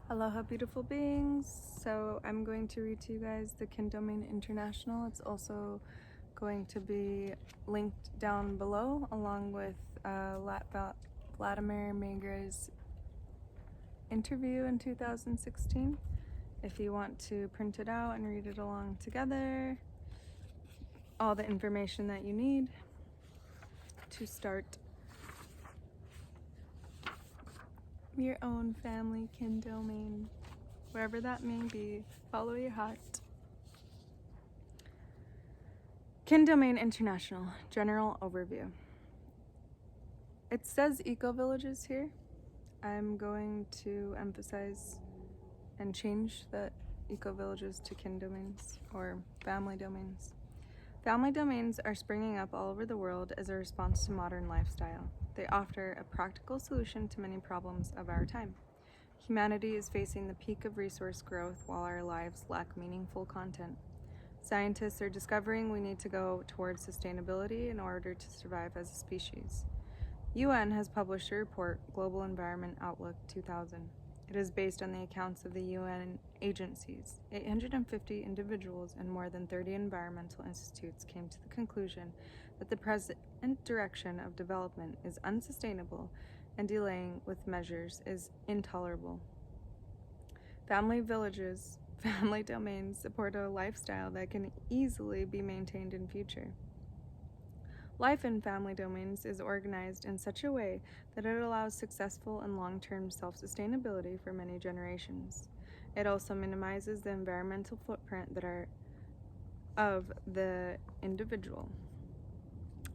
Aloha, beautiful beings. So I'm going to read to you guys the Kin Domain International. It's also going to be linked down below, along with Vladimir Megre's interview in 2016. If you want to print it out and read it along together, all the information that you need to start your own family kin domain, wherever that may be. Follow your heart. Kin Domain International, general overview. It says eco-villages here. I'm going to emphasize and change the eco-villages to kin domains or family domains. Family domains are springing up all over the world as a response to modern lifestyle. They offer a practical solution to many problems of our time. Humanity is facing the peak of resource growth while our lives lack meaningful content. Scientists are discovering we need to go towards sustainability in order to survive as a species. UN has published a report, Global Environment Outlook 2000. It is based on the accounts of the UN agencies. 850 individuals and more than 30 environmental institutes came to the conclusion that the present direction of development is unsustainable and delaying with measures is intolerable. Family domains support a lifestyle that can easily be maintained in future. Life in family domains is organized in such a way that it allows successful and long-term self-sustainability for many generations. It also minimizes the environmental footprint of the individual.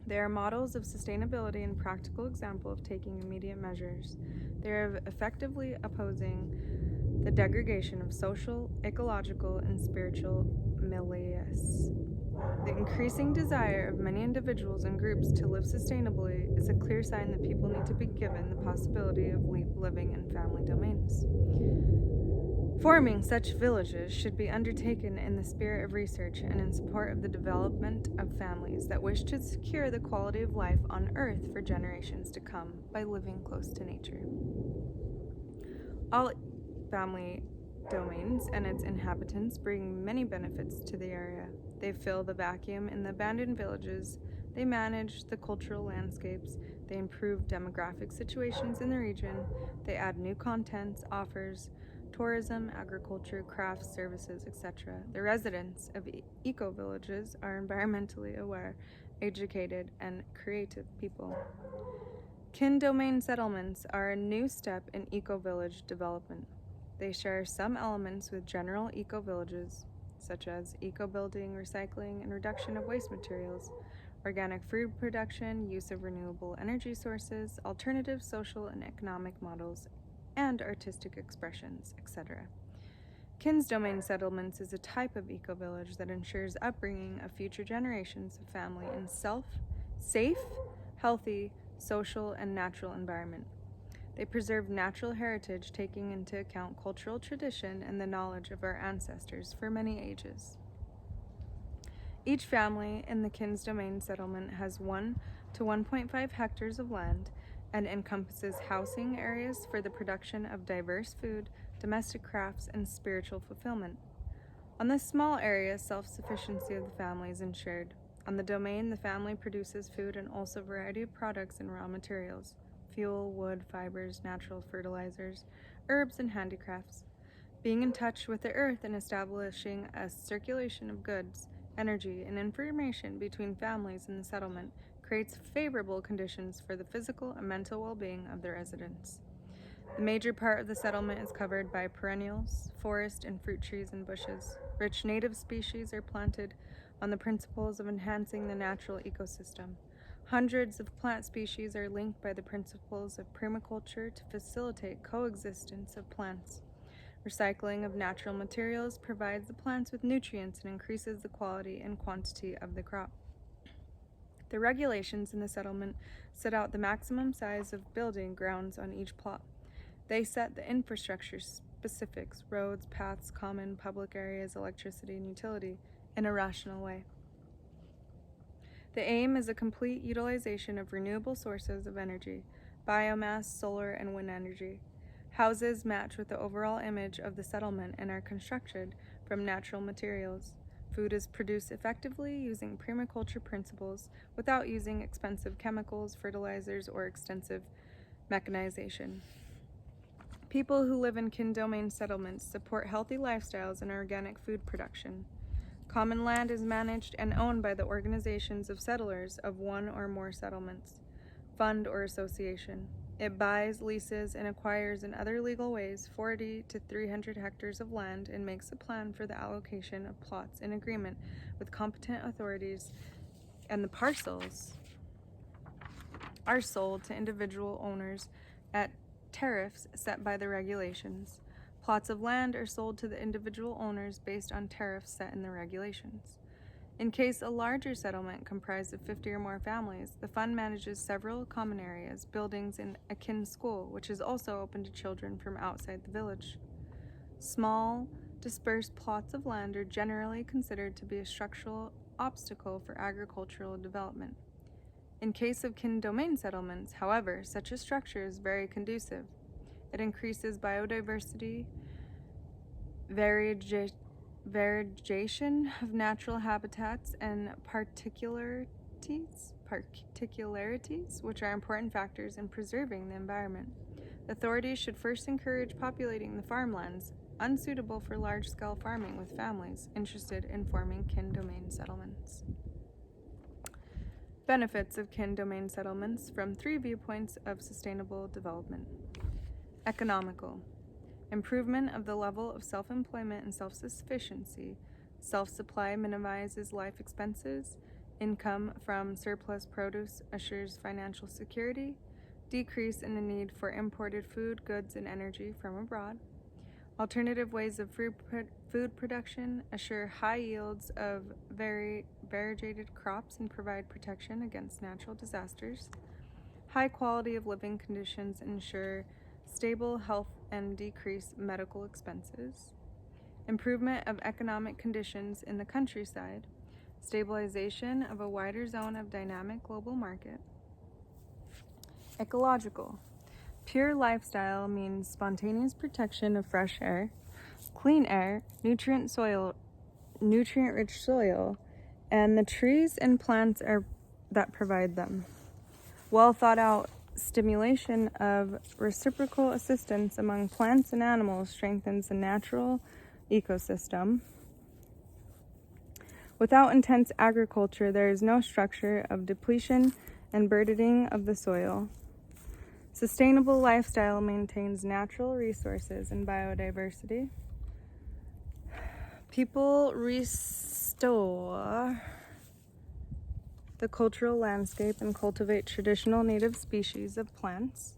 They are models of sustainability and practical example of taking immediate measures. They are effectively opposing the degradation of social, ecological, and spiritual milieus. The increasing desire of many individuals and groups to live sustainably is a clear sign that people need to be given the possibility of living in family domains. Forming such villages should be undertaken in the spirit of research and in support of the development of families that wish to secure the quality of life on Earth for generations to come by living close to nature. All family domains and its inhabitants bring many benefits to the area. They fill the vacuum in the abandoned villages, they manage the cultural landscapes, they improve demographic situations in the region, they add new contents, offers, tourism, agriculture, crafts, services, etc. The residents of eco-villages are environmentally aware, educated, and creative people. Kin domain settlements are a new step in eco-village development. They share some elements with general eco-villages, such as eco-building, recycling, and reduction of waste materials, organic food production, use of renewable energy sources, alternative social and economic models, and artistic expressions, etc. Kin's domain settlements is a type of eco-village that ensures upbringing of future generations of family in safe, healthy, social, and natural environment. They preserve natural heritage, taking into account cultural tradition and the knowledge of our ancestors for many ages. Each family in the Kin's domain settlement has 1 to 1.5 hectares of land and encompasses housing areas for the production of diverse food, domestic crafts, and spiritual fulfillment. On this small area, self-sufficiency of the family is ensured. On the domain, the family produces food and also a variety of products and raw materials: fuel, wood, fibers, natural fertilizers, herbs, and handicrafts. Being in touch with the earth and establishing a circulation of goods, energy, and information between families in the settlement creates favorable conditions for the physical and mental well-being of the residents. The major part of the settlement is covered by perennials, forest, and fruit trees and bushes. Rich native species are planted on the principles of enhancing the natural ecosystem. Hundreds of plant species are linked by the principles of permaculture to facilitate coexistence of plants. Recycling of natural materials provides the plants with nutrients and increases the quality and quantity of the crop. The regulations in the settlement set out the maximum size of building grounds on each plot. They set the infrastructure specifics, roads, paths, common, public areas, electricity, and utility in a rational way. The aim is a complete utilization of renewable sources of energy, biomass, solar, and wind energy. Houses match with the overall image of the settlement and are constructed from natural materials. Food is produced effectively using permaculture principles without using expensive chemicals, fertilizers, or extensive mechanization. People who live in kin domain settlements support healthy lifestyles and organic food production. Common land is managed and owned by the organizations of settlers of one or more settlements, fund, or association. It buys, leases, and acquires in other legal ways 40 to 300 hectares of land and makes a plan for the allocation of plots in agreement with competent authorities, and the parcels are sold to individual owners at tariffs set by the regulations. Plots of land are sold to the individual owners based on tariffs set in the regulations. In case a larger settlement comprised of 50 or more families, the fund manages several common areas, buildings, and a kin school, which is also open to children from outside the village. Small, dispersed plots of land are generally considered to be a structural obstacle for agricultural development. In case of kin domain settlements, however, such a structure is very conducive. It increases biodiversity, variegation of natural habitats, and particularities, which are important factors in preserving the environment. Authorities should first encourage populating the farmlands unsuitable for large-scale farming with families interested in forming kin domain settlements. Benefits of kin domain settlements from 3 viewpoints of sustainable development. Economical. Improvement of the level of self-employment and self-sufficiency. Self-supply minimizes life expenses. Income from surplus produce assures financial security. Decrease in the need for imported food, goods, and energy from abroad. Alternative ways of food production assure high yields of variegated crops and provide protection against natural disasters. High quality of living conditions ensure stable health and decrease medical expenses. Improvement of economic conditions in the countryside. Stabilization of a wider zone of dynamic global market. Ecological. Pure lifestyle means spontaneous protection of fresh air, clean air, nutrient-rich soil, and the trees and plants that provide them. Well thought out stimulation of reciprocal assistance among plants and animals strengthens the natural ecosystem. Without intense agriculture, there is no structure of depletion and burdening of the soil. Sustainable lifestyle maintains natural resources and biodiversity. People restore the cultural landscape and cultivate traditional native species of plants.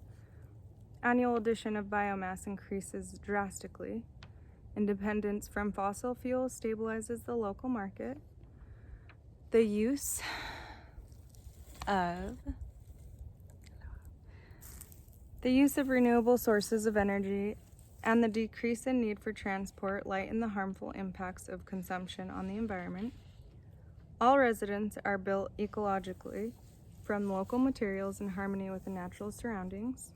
Annual addition of biomass increases drastically. Independence from fossil fuels stabilizes the local market. The use of renewable sources of energy and the decrease in need for transport lighten the harmful impacts of consumption on the environment. All residents are built ecologically from local materials in harmony with the natural surroundings.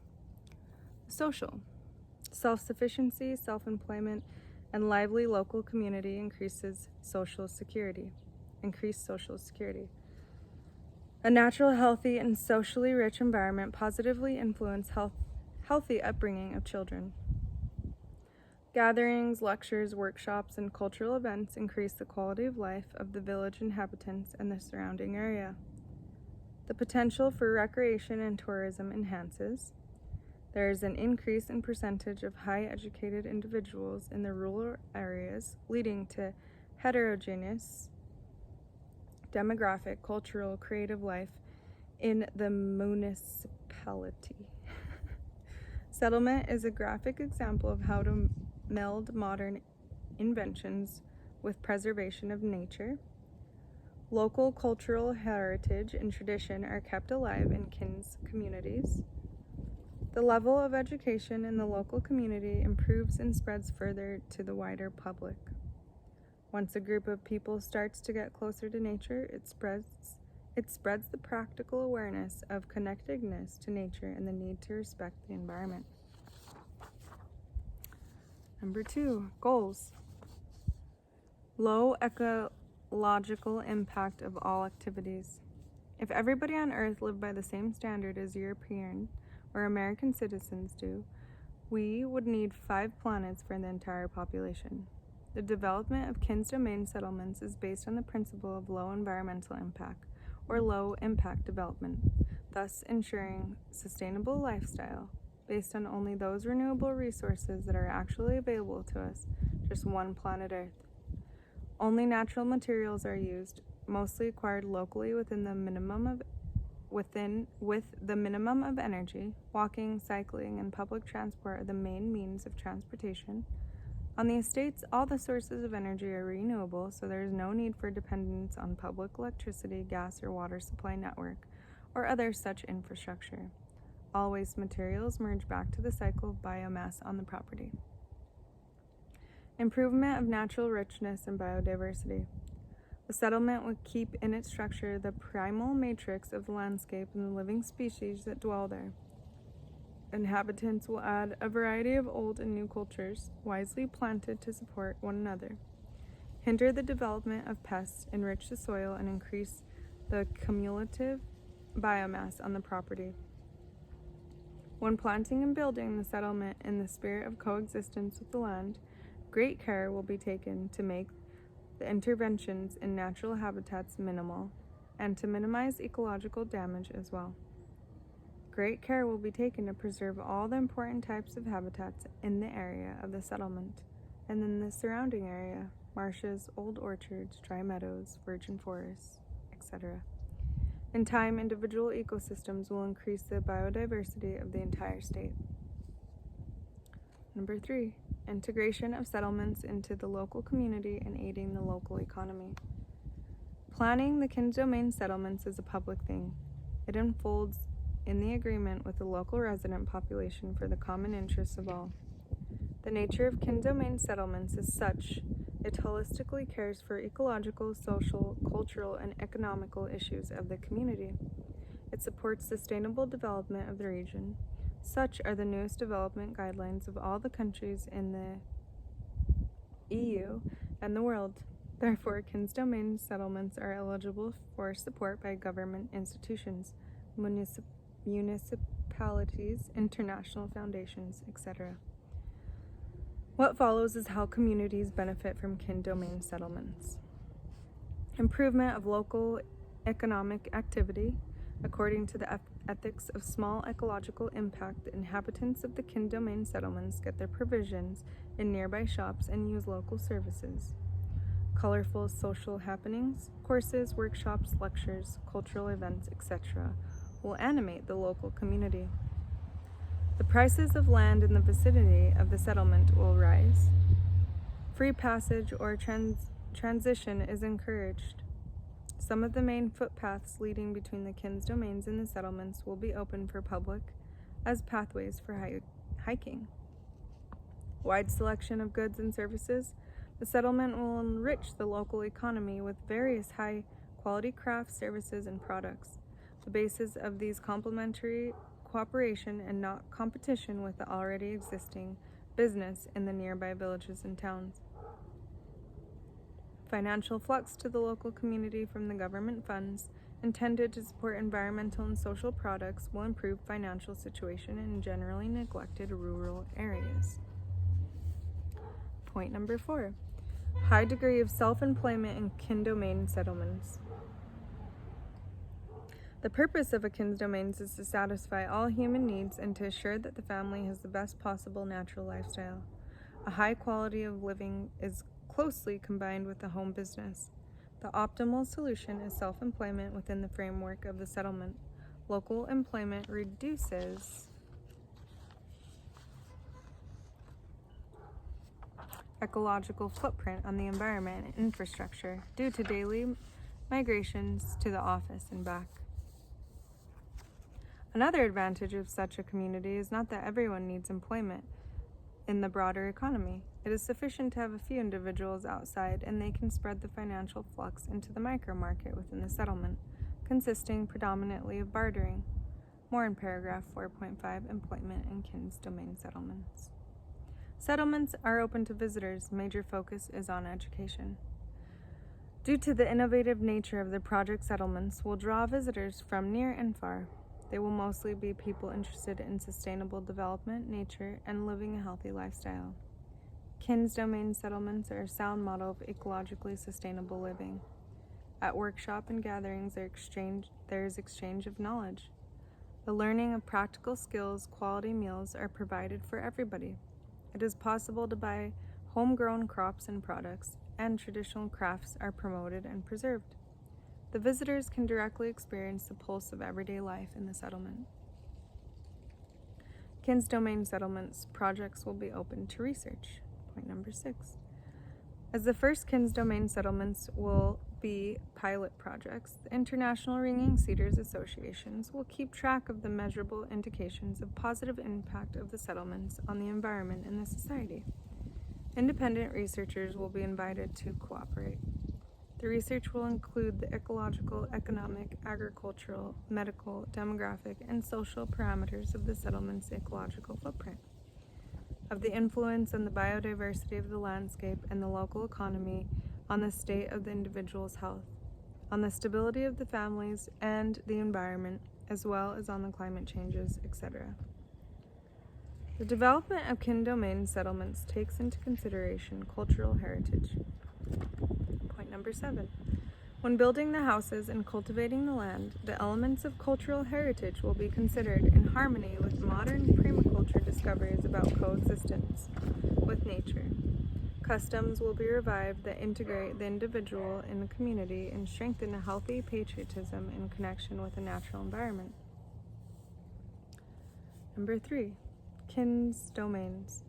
Social. Self-sufficiency, self-employment, and lively local community increased social security. A natural, healthy, and socially rich environment positively influences healthy upbringing of children. Gatherings, lectures, workshops, and cultural events increase the quality of life of the village inhabitants and the surrounding area. The potential for recreation and tourism enhances. There is an increase in percentage of high-educated individuals in the rural areas, leading to heterogeneous demographic, cultural, creative life in the municipality. Settlement is a graphic example of how to meld modern inventions with preservation of nature. Local cultural heritage and tradition are kept alive in kin's communities. The level of education in the local community improves and spreads further to the wider public. Once a group of people starts to get closer to nature, it spreads the practical awareness of connectedness to nature and the need to respect the environment. Number 2, goals. Low ecological impact of all activities. If everybody on Earth lived by the same standard as European or American citizens do, we would need 5 planets for the entire population. The development of Kin's domain settlements is based on the principle of low environmental impact, or low impact development, thus ensuring sustainable lifestyle based on only those renewable resources that are actually available to us, just one planet Earth. Only natural materials are used, mostly acquired locally with the minimum of energy. Walking, cycling, and public transport are the main means of transportation. On the estates, all the sources of energy are renewable, so there is no need for dependence on public electricity, gas, or water supply network, or other such infrastructure. All waste materials merge back to the cycle of biomass on the property. Improvement of natural richness and biodiversity. The settlement would keep in its structure the primal matrix of the landscape and the living species that dwell there. Inhabitants will add a variety of old and new cultures, wisely planted to support one another, hinder the development of pests, enrich the soil, and increase the cumulative biomass on the property. When planting and building the settlement in the spirit of coexistence with the land, great care will be taken to make the interventions in natural habitats minimal and to minimize ecological damage as well. Great care will be taken to preserve all the important types of habitats in the area of the settlement and in the surrounding area, marshes, old orchards, dry meadows, virgin forests, etc. In time, individual ecosystems will increase the biodiversity of the entire state. Number 3, integration of settlements into the local community and aiding the local economy. Planning the Kin's domain settlements is a public thing. It unfolds in the agreement with the local resident population for the common interests of all. The nature of Kin's domain settlements is such, it holistically cares for ecological, social, cultural, and economical issues of the community. It supports sustainable development of the region. Such are the newest development guidelines of all the countries in the EU and the world. Therefore, Kin's domain settlements are eligible for support by government institutions, municipalities, international foundations, etc. What follows is how communities benefit from Kin domain settlements. Improvement of local economic activity. According to the ethics of small ecological impact, the inhabitants of the Kin domain settlements get their provisions in nearby shops and use local services. Colorful social happenings, courses, workshops, lectures, cultural events, etc. will animate the local community. The prices of land in the vicinity of the settlement will rise. Free passage or transition is encouraged. Some of the main footpaths leading between the Kin's domains and the settlements will be open for public as pathways for hiking. Wide selection of goods and services. The settlement will enrich the local economy with various high-quality crafts, services, and products. The basis of these complementary cooperation and not competition with the already existing business in the nearby villages and towns. Financial flux to the local community from the government funds intended to support environmental and social products will improve financial situation in generally neglected rural areas. Point number 4. High degree of self-employment in Kin domain settlements. The purpose of a Kin's domains is to satisfy all human needs and to assure that the family has the best possible natural lifestyle. A high quality of living is closely combined with the home business. The optimal solution is self-employment within the framework of the settlement. Local employment reduces ecological footprint on the environment and infrastructure due to daily migrations to the office and back. Another advantage of such a community is not that everyone needs employment in the broader economy. It is sufficient to have a few individuals outside, and they can spread the financial flux into the micro market within the settlement, consisting predominantly of bartering. More in paragraph 4.5, employment in Kin's domain settlements. Settlements are open to visitors. Major focus is on education. Due to the innovative nature of the project, settlements will draw visitors from near and far. They will mostly be people interested in sustainable development, nature, and living a healthy lifestyle. Kin's domain settlements are a sound model of ecologically sustainable living. At workshop and gatherings, there is exchange of knowledge. The learning of practical skills, quality meals are provided for everybody. It is possible to buy homegrown crops and products, and traditional crafts are promoted and preserved. The visitors can directly experience the pulse of everyday life in the settlement. Kin's domain settlements projects will be open to research. Point number 6. As the first Kin's domain settlements will be pilot projects, the International Ringing Cedars Associations will keep track of the measurable indications of positive impact of the settlements on the environment and the society. Independent researchers will be invited to cooperate. The research will include the ecological, economic, agricultural, medical, demographic, and social parameters of the settlement's ecological footprint, of the influence on the biodiversity of the landscape and the local economy on the state of the individual's health, on the stability of the families and the environment, as well as on the climate changes, etc. The development of kin domain settlements takes into consideration cultural heritage. Point number 7. When building the houses and cultivating the land, the elements of cultural heritage will be considered in harmony with modern permaculture discoveries about coexistence with nature. Customs will be revived that integrate the individual in the community and strengthen a healthy patriotism in connection with the natural environment. Number 3. Kin's domains.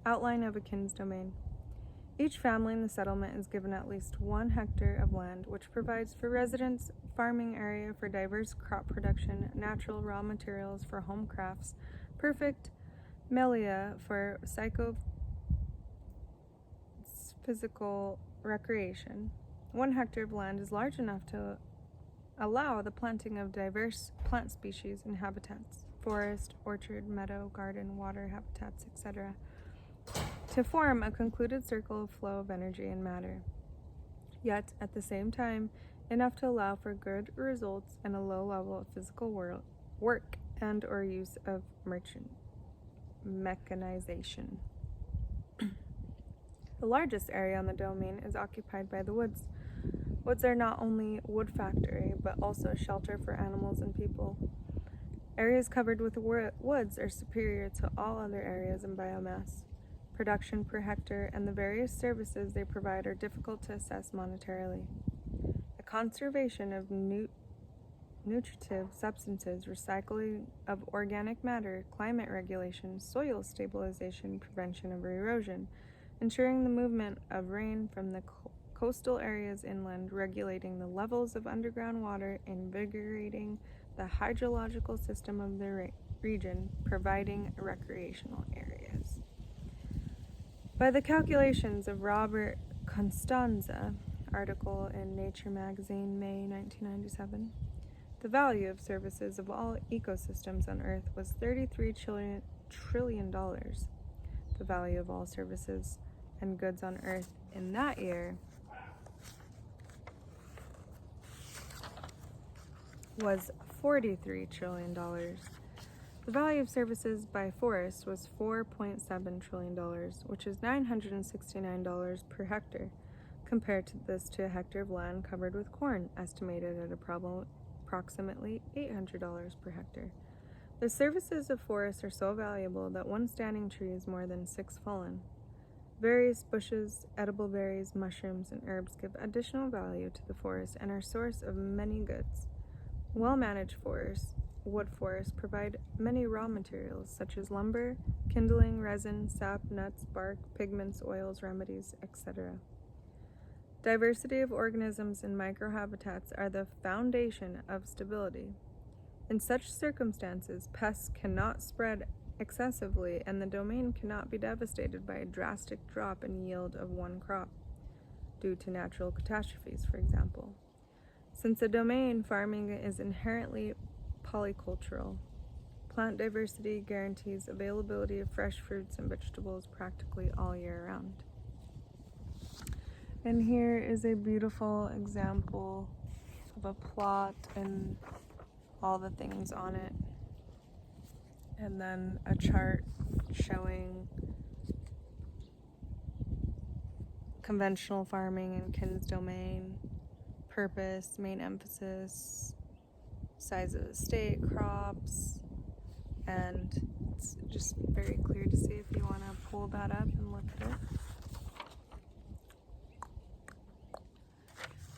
Outline of a kin's domain. Each family in the settlement is given at least 1 hectare of land, which provides for residents, farming area for diverse crop production, natural raw materials for home crafts, perfect melia for psychophysical recreation. 1 hectare of land is large enough to allow the planting of diverse plant species and habitats, forest, orchard, meadow, garden, water habitats, etc., to form a concluded circle of flow of energy and matter, yet at the same time enough to allow for good results and a low level of physical work and or use of mechanization. The largest area on the domain is occupied by the woods. Woods are not only wood factory, but also shelter for animals and people. Areas covered with woods are superior to all other areas in biomass. Production per hectare and the various services they provide are difficult to assess monetarily. The conservation of nutritive substances, recycling of organic matter, climate regulation, soil stabilization, prevention of erosion, ensuring the movement of rain from the coastal areas inland, regulating the levels of underground water, invigorating the hydrological system of the region, providing recreational areas. By the calculations of Robert Constanza, article in Nature magazine, May 1997, the value of services of all ecosystems on Earth was $33 trillion. The value of all services and goods on Earth in that year was $43 trillion. The value of services by forest was $4.7 trillion, which is $969 per hectare. Compared to this to a hectare of land covered with corn, estimated at approximately $800 per hectare. The services of forests are so valuable that 1 standing tree is more than 6 fallen. Various bushes, edible berries, mushrooms, and herbs give additional value to the forest and are source of many goods. Well-managed wood forests provide many raw materials such as lumber, kindling, resin, sap, nuts, bark, pigments, oils, remedies, etc. Diversity of organisms and microhabitats are the foundation of stability. In such circumstances, pests cannot spread excessively and the domain cannot be devastated by a drastic drop in yield of one crop, due to natural catastrophes, for example. Since a domain farming is inherently polycultural, Plant diversity guarantees availability of fresh fruits and vegetables practically all year round. And here is a beautiful example of a plot and all the things on it. And then a chart showing conventional farming in Kin's domain, purpose, main emphasis, size of the estate, crops, and it's just very clear to see if you want to pull that up and look at it.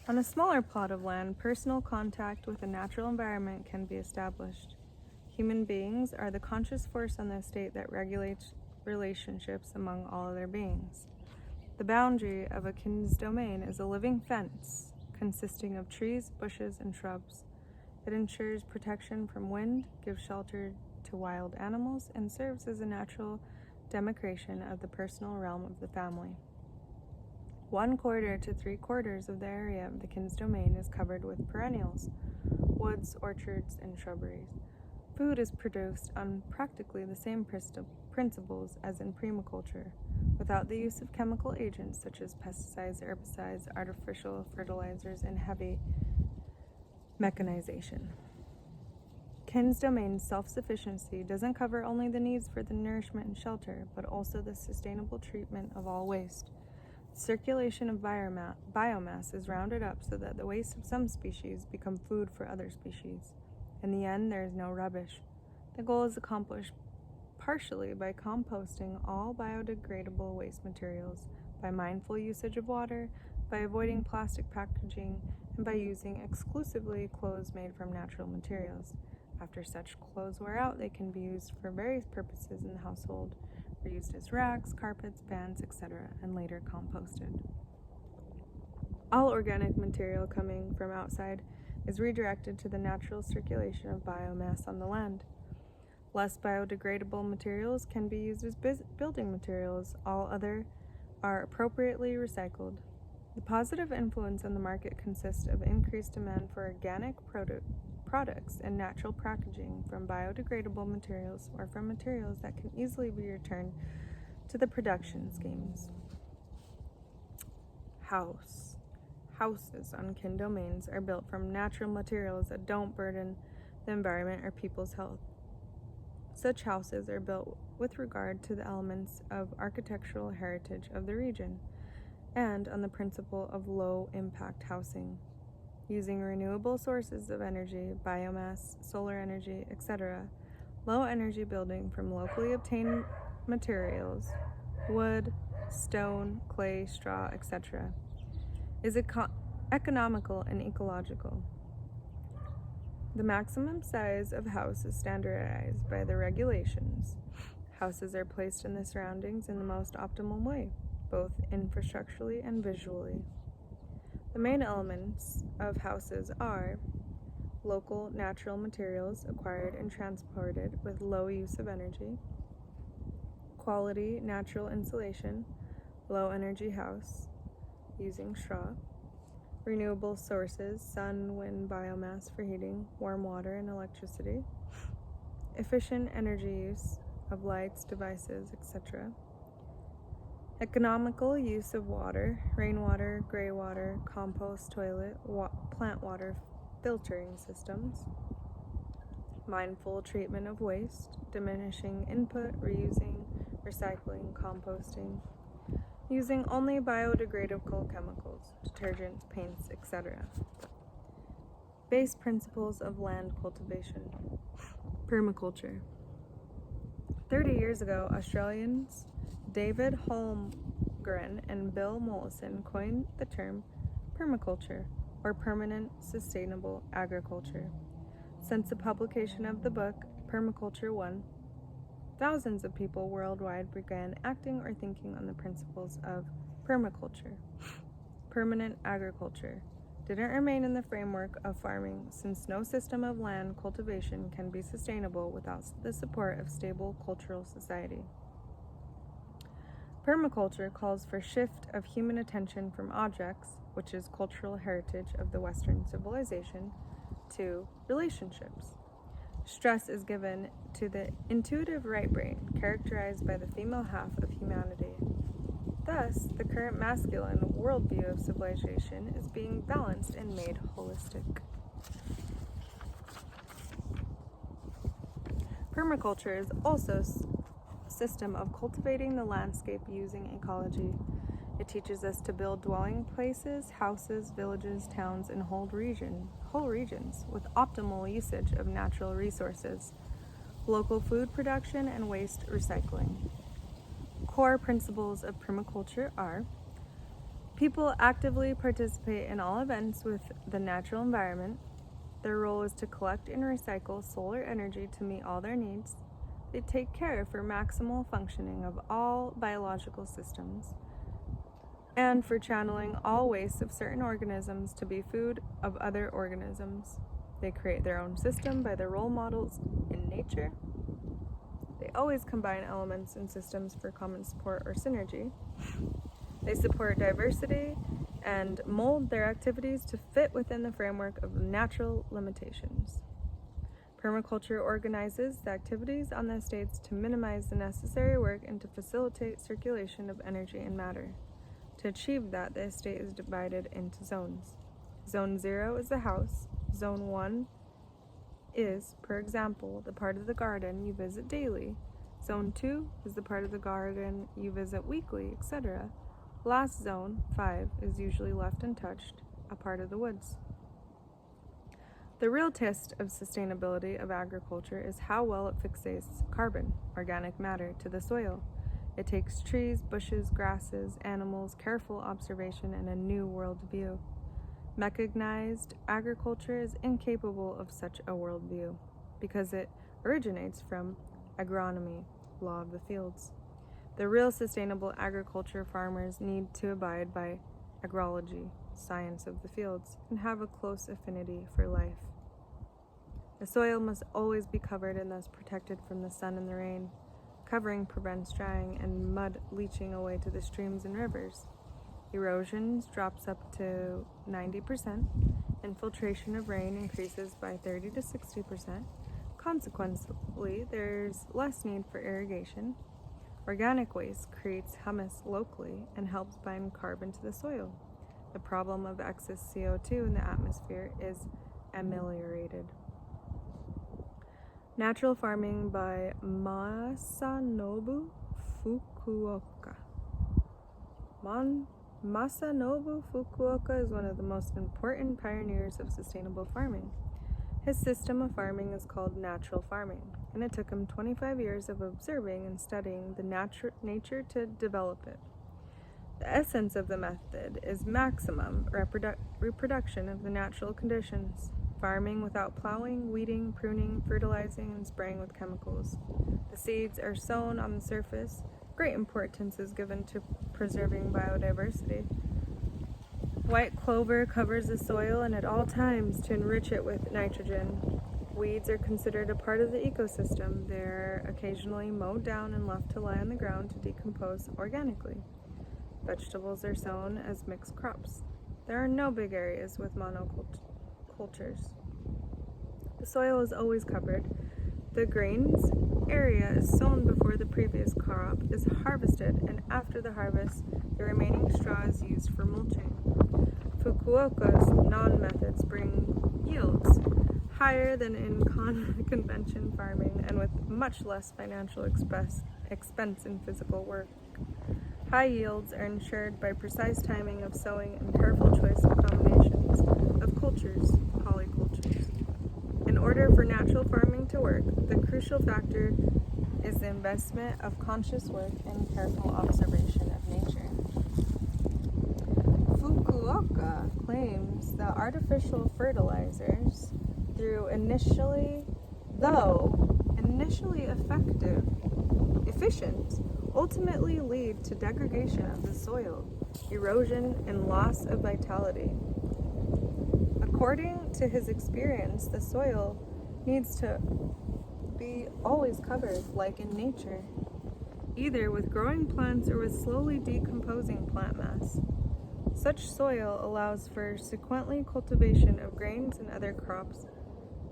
On a smaller plot of land, personal contact with the natural environment can be established. Human beings are the conscious force on the estate that regulates relationships among all other beings. The boundary of a kin's domain is a living fence consisting of trees, bushes, and shrubs. It ensures protection from wind, gives shelter to wild animals, and serves as a natural demarcation of the personal realm of the family. 1/4 to 3/4 of the area of the kin's domain is covered with perennials, woods, orchards, and shrubberies. Food is produced on practically the same principles as in permaculture, without the use of chemical agents such as pesticides, herbicides, artificial fertilizers, and heavy mechanization. Kin's domain's self-sufficiency doesn't cover only the needs for the nourishment and shelter, but also the sustainable treatment of all waste. Circulation of biomass is rounded up so that the waste of some species become food for other species. In the end, there is no rubbish. The goal is accomplished partially by composting all biodegradable waste materials, by mindful usage of water, by avoiding plastic packaging, and by using exclusively clothes made from natural materials. After such clothes wear out, they can be used for various purposes in the household, were used as racks, carpets, fans, etc., and later composted. All organic material coming from outside is redirected to the natural circulation of biomass on the land. Less biodegradable materials can be used as building materials. All other are appropriately recycled. The positive influence on the market consists of increased demand for organic products and natural packaging from biodegradable materials or from materials that can easily be returned to the production schemes. Houses on kin domains are built from natural materials that don't burden the environment or people's health. Such houses are built with regard to the elements of architectural heritage of the region and on the principle of low-impact housing, using renewable sources of energy, biomass, solar energy, etc. Low-energy building from locally obtained materials, wood, stone, clay, straw, etc., is economical and ecological. The maximum size of house is standardized by the regulations. Houses are placed in the surroundings in the most optimal way, both infrastructurally and visually. The main elements of houses are local natural materials acquired and transported with low use of energy, quality natural insulation, low energy house using straw, renewable sources, sun, wind, biomass for heating, warm water, and electricity, efficient energy use of lights, devices, etc., economical use of water, rainwater, gray water, compost, toilet, plant water filtering systems, mindful treatment of waste, diminishing input, reusing, recycling, composting, using only biodegradable chemicals, detergents, paints, etc. Base principles of land cultivation. Permaculture. 30 years ago, Australians David Holmgren and Bill Mollison coined the term permaculture, or permanent sustainable agriculture. Since the publication of the book Permaculture 1, thousands of people worldwide began acting or thinking on the principles of permaculture. Permanent agriculture didn't remain in the framework of farming, since no system of land cultivation can be sustainable without the support of stable cultural society. Permaculture calls for shift of human attention from objects, which is cultural heritage of the Western civilization, to relationships. Stress is given to the intuitive right brain, characterized by the female half of humanity. Thus, the current masculine worldview of civilization is being balanced and made holistic. Permaculture is also a system of cultivating the landscape using ecology. It teaches us to build dwelling places, houses, villages, towns, and whole regions with optimal usage of natural resources, local food production, and waste recycling. Core principles of permaculture are: people actively participate in all events with the natural environment. Their role is to collect and recycle solar energy to meet all their needs. They take care for maximal functioning of all biological systems and for channeling all waste of certain organisms to be food of other organisms. They create their own system by their role models in nature. They always combine elements and systems for common support or synergy. They support diversity and mold their activities to fit within the framework of natural limitations. Permaculture organizes the activities on the estates to minimize the necessary work and to facilitate circulation of energy and matter. To achieve that, the estate is divided into zones. Zone 0 is the house. Zone 1 is, for example, the part of the garden you visit daily. Zone 2 is the part of the garden you visit weekly, etc. Last zone, 5, is usually left untouched, a part of the woods. The real test of sustainability of agriculture is how well it fixates carbon, organic matter, to the soil. It takes trees, bushes, grasses, animals, careful observation, and a new world view. Mechanized agriculture is incapable of such a worldview because it originates from agronomy, law of the fields. The real sustainable agriculture farmers need to abide by agrology, science of the fields, and have a close affinity for life. The soil must always be covered and thus protected from the sun and the rain. Covering prevents drying and mud leaching away to the streams and rivers. Erosion drops up to 90%. Infiltration of rain increases by 30 to 60%. Consequently, there's less need for irrigation. Organic waste creates humus locally and helps bind carbon to the soil. The problem of excess CO2 in the atmosphere is ameliorated. Natural Farming by Masanobu Fukuoka. Masanobu Fukuoka is one of the most important pioneers of sustainable farming. His system of farming is called natural farming, and it took him 25 years of observing and studying the nature to develop it. The essence of the method is maximum reproduction of the natural conditions. Farming without plowing, weeding, pruning, fertilizing, and spraying with chemicals. The seeds are sown on the surface. Great importance is given to preserving biodiversity. White clover covers the soil and at all times to enrich it with nitrogen. Weeds are considered a part of the ecosystem. They're occasionally mowed down and left to lie on the ground to decompose organically. Vegetables are sown as mixed crops. There are no big areas with monocultures. The soil is always covered. The grains area is sown before the previous crop is harvested, and after the harvest, the remaining straw is used for mulching. Fukuoka's non-methods bring yields higher than in convention farming and with much less financial expense in physical work. High yields are ensured by precise timing of sowing and careful choice of combinations of cultures, polycultures. In order for natural farming to work, the crucial factor is the investment of conscious work and careful observation of nature. Fukuoka claims that artificial fertilizers, though initially efficient, ultimately lead to degradation of the soil, erosion, and loss of vitality. According to his experience, the soil needs to be always covered, like in nature, either with growing plants or with slowly decomposing plant mass. Such soil allows for sequential cultivation of grains and other crops.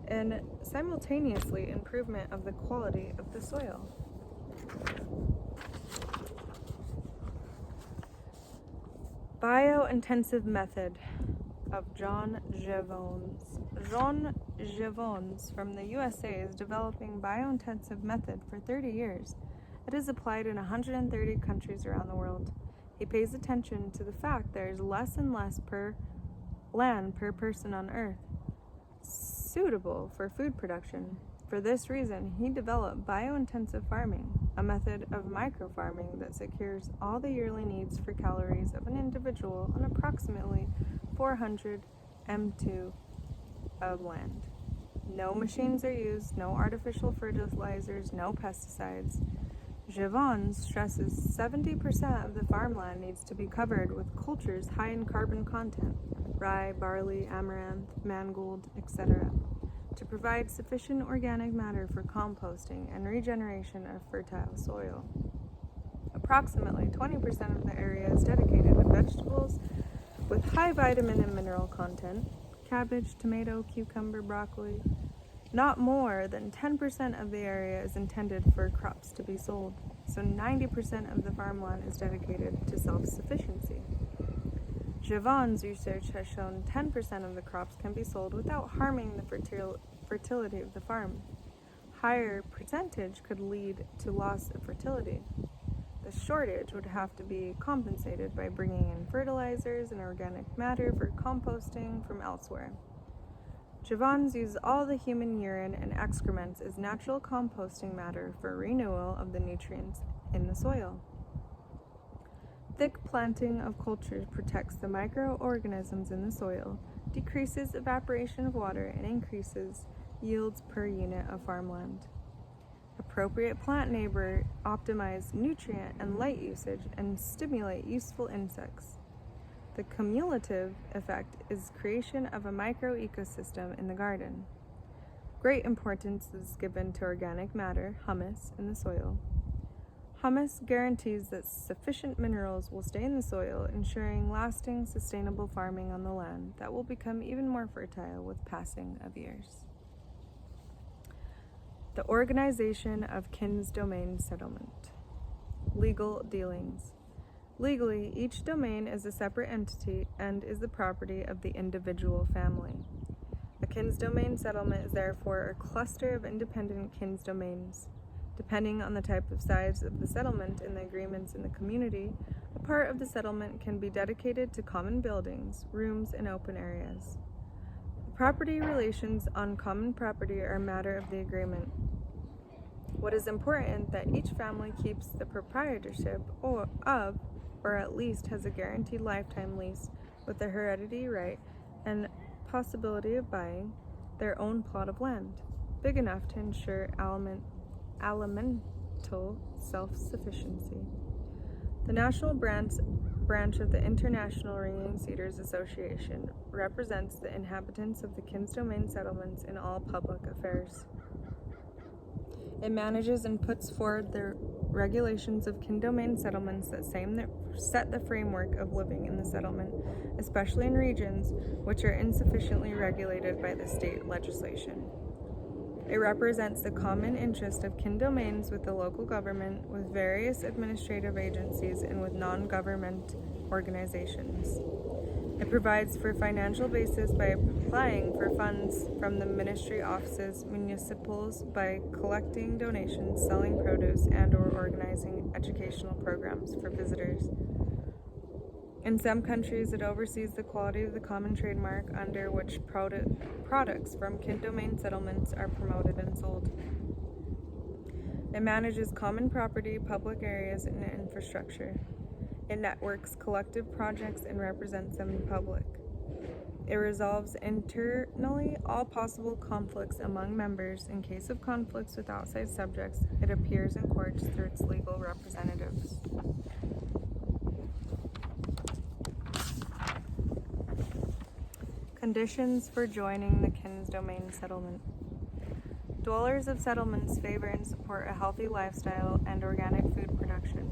and simultaneously improvement of the quality of the soil. Bio-intensive method of John Jevons. John Jevons from the USA is developing bio-intensive method for 30 years. It is applied in 130 countries around the world. He pays attention to the fact there is less and less land per person on Earth, suitable for food production. For this reason, he developed bio-intensive farming, a method of micro-farming that secures all the yearly needs for calories of an individual on approximately 400 m2 of land. No machines are used, no artificial fertilizers, no pesticides. Jevons stresses 70% of the farmland needs to be covered with cultures high in carbon content, rye, barley, amaranth, mangold, etc., to provide sufficient organic matter for composting and regeneration of fertile soil. Approximately 20% of the area is dedicated to vegetables with high vitamin and mineral content, cabbage, tomato, cucumber, broccoli. Not more than 10% of the area is intended for crops to be sold, so 90% of the farmland is dedicated to self-sufficiency. Jevons' research has shown 10% of the crops can be sold without harming the fertility of the farm. Higher percentage could lead to loss of fertility. The shortage would have to be compensated by bringing in fertilizers and organic matter for composting from elsewhere. Jevons uses all the human urine and excrements as natural composting matter for renewal of the nutrients in the soil. Thick planting of cultures protects the microorganisms in the soil, decreases evaporation of water, and increases yields per unit of farmland. Appropriate plant neighbor optimize nutrient and light usage and stimulate useful insects. The cumulative effect is creation of a micro-ecosystem in the garden. Great importance is given to organic matter, humus, in the soil. Humus guarantees that sufficient minerals will stay in the soil, ensuring lasting, sustainable farming on the land that will become even more fertile with passing of years. The organization of Kin's domain settlement. Legal dealings. Legally, each domain is a separate entity and is the property of the individual family. A Kin's domain settlement is therefore a cluster of independent Kin's domains. Depending on the type of size of the settlement and the agreements in the community, a part of the settlement can be dedicated to common buildings, rooms, and open areas. The property relations on common property are a matter of the agreement. What is important that each family keeps the proprietorship or at least has a guaranteed lifetime lease with the heredity right and possibility of buying their own plot of land, big enough to ensure alimental self-sufficiency. The national branch of the International Ringing Cedars Association represents the inhabitants of the Kin's domain settlements in all public affairs. It manages and puts forward the regulations of Kin domain settlements that set the framework of living in the settlement, especially in regions which are insufficiently regulated by the state legislation. It represents the common interest of Kin domains with the local government, with various administrative agencies, and with non-government organizations. It provides for financial basis by applying for funds from the ministry offices, municipals, by collecting donations, selling produce, and/or organizing educational programs for visitors. In some countries, it oversees the quality of the common trademark under which products from Kin domain settlements are promoted and sold. It manages common property, public areas, and infrastructure. It networks collective projects and represents them in public. It resolves internally all possible conflicts among members. In case of conflicts with outside subjects, it appears in courts through its legal representatives. Conditions for joining the Kin's domain settlement. Dwellers of settlements favor and support a healthy lifestyle and organic food production.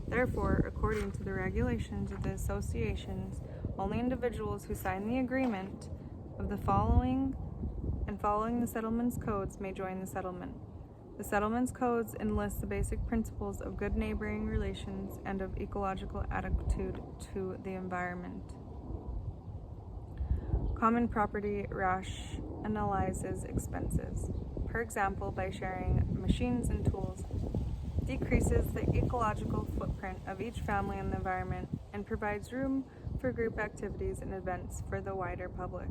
Therefore, according to the regulations of the associations, only individuals who sign the agreement of the following and following the settlement's codes may join the settlement. The settlement's codes enlist the basic principles of good neighboring relations and of ecological attitude to the environment. Common property rationalizes expenses. For example, by sharing machines and tools, decreases the ecological footprint of each family in the environment, and provides room for group activities and events for the wider public.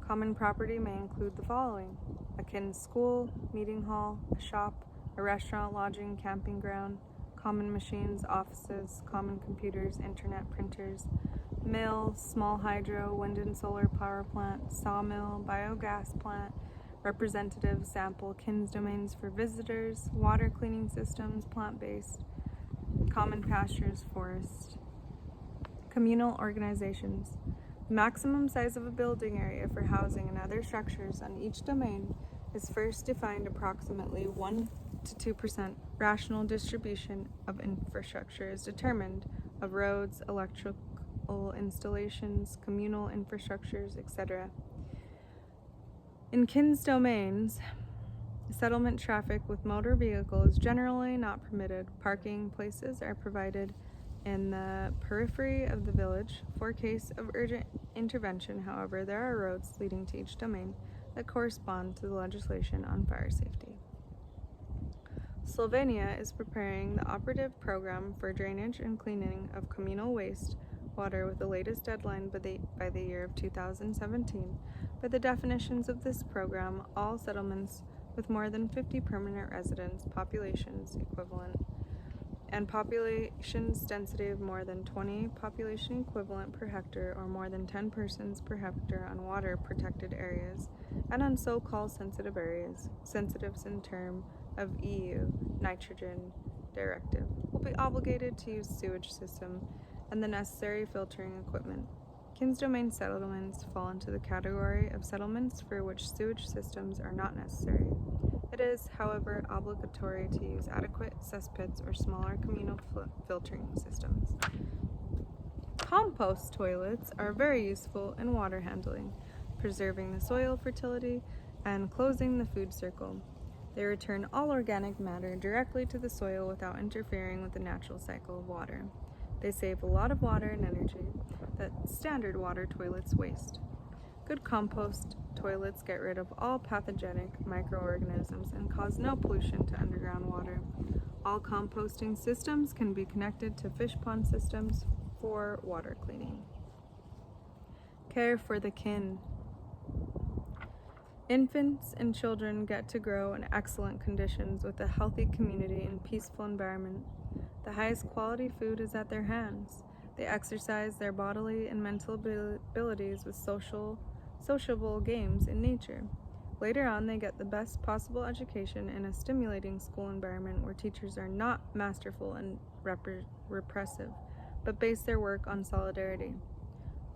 Common property may include the following: a kin school, meeting hall, a shop, a restaurant, lodging, camping ground, common machines, offices, common computers, internet printers, mill, small hydro, wind and solar power plant, sawmill, biogas plant, representative sample kins domains for visitors, water cleaning systems, plant-based, common pastures, forest. Communal organizations. The maximum size of a building area for housing and other structures on each domain is first defined approximately 1 to 2%. Rational distribution of infrastructure is determined of roads, electrical installations, communal infrastructures, etc. In kins domains, settlement traffic with motor vehicles is generally not permitted. Parking places are provided in the periphery of the village. For case of urgent intervention, however, there are roads leading to each domain that correspond to the legislation on fire safety. Slovenia is preparing the operative program for drainage and cleaning of communal waste water with the latest deadline by the year of 2017. By the definitions of this program, all settlements with more than 50 permanent residents, populations equivalent, and populations density of more than 20 population equivalent per hectare or more than 10 persons per hectare on water protected areas and on so-called sensitive areas, sensitives in term of EU nitrogen directive, will be obligated to use sewage system and the necessary filtering equipment. Kins domain settlements fall into the category of settlements for which sewage systems are not necessary. It is, however, obligatory to use adequate cesspits or smaller communal filtering systems. Compost toilets are very useful in water handling, preserving the soil fertility, and closing the food circle. They return all organic matter directly to the soil without interfering with the natural cycle of water. They save a lot of water and energy that standard water toilets waste. Good compost toilets get rid of all pathogenic microorganisms and cause no pollution to underground water. All composting systems can be connected to fish pond systems for water cleaning. Care for the kin. Infants and children get to grow in excellent conditions with a healthy community and peaceful environment. The highest quality food is at their hands. They exercise their bodily and mental abilities with sociable games in nature. Later on, they get the best possible education in a stimulating school environment where teachers are not masterful and repressive, but base their work on solidarity.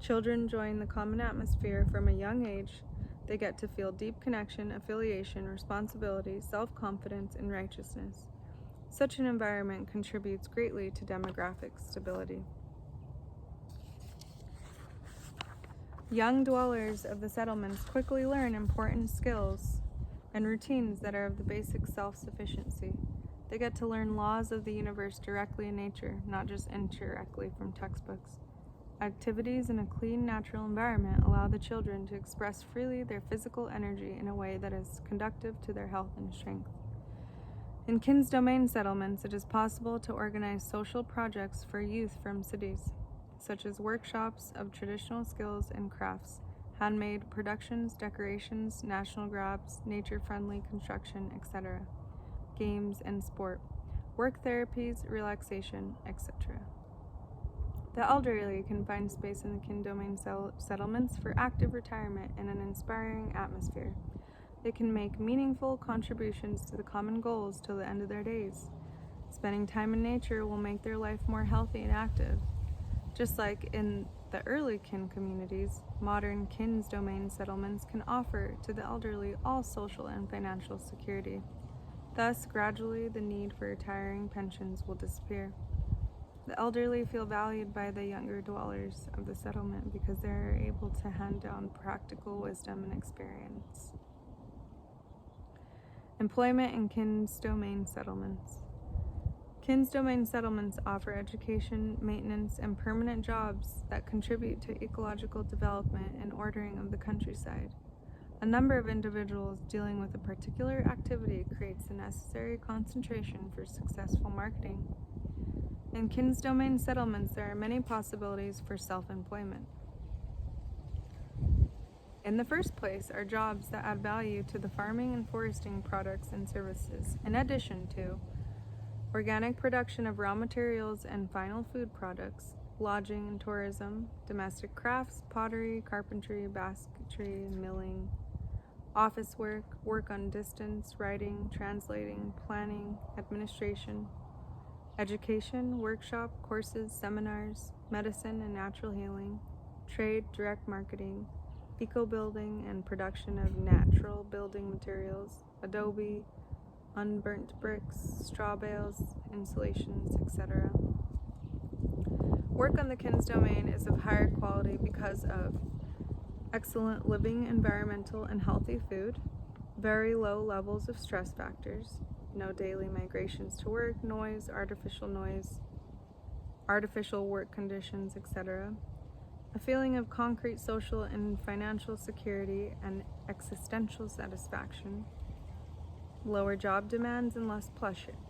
Children join the common atmosphere from a young age. They get to feel deep connection, affiliation, responsibility, self-confidence, and righteousness. Such an environment contributes greatly to demographic stability. Young dwellers of the settlements quickly learn important skills and routines that are of the basic self-sufficiency. They get to learn laws of the universe directly in nature, not just indirectly from textbooks. Activities in a clean, natural environment allow the children to express freely their physical energy in a way that is conducive to their health and strength. In kins domain settlements, it is possible to organize social projects for youth from cities, such as workshops of traditional skills and crafts, handmade productions, decorations, national grabs, nature-friendly construction, etc., games and sport, work therapies, relaxation, etc. The elderly can find space in the kin domain settlements for active retirement in an inspiring atmosphere. They can make meaningful contributions to the common goals till the end of their days. Spending time in nature will make their life more healthy and active. Just like in the early kin communities, modern kins domain settlements can offer to the elderly all social and financial security. Thus, gradually, the need for retiring pensions will disappear. The elderly feel valued by the younger dwellers of the settlement because they are able to hand down practical wisdom and experience. Employment in Kin's Domain settlements. Kin's Domain settlements offer education, maintenance, and permanent jobs that contribute to ecological development and ordering of the countryside. A number of individuals dealing with a particular activity creates the necessary concentration for successful marketing. In Kin's Domain settlements, there are many possibilities for self-employment. In the first place are jobs that add value to the farming and foresting products and services, in addition to organic production of raw materials and final food products, lodging and tourism, domestic crafts, pottery, carpentry, basketry, milling, office work, work on distance, writing, translating, planning, administration, education, workshop, courses, seminars, medicine and natural healing, trade, direct marketing, eco-building and production of natural building materials, adobe, unburnt bricks, straw bales, insulations, etc. Work on the Kin's Domain is of higher quality because of excellent living, environmental, and healthy food, very low levels of stress factors, no daily migrations to work, artificial work conditions, etc. A feeling of concrete social and financial security and existential satisfaction, lower job demands and less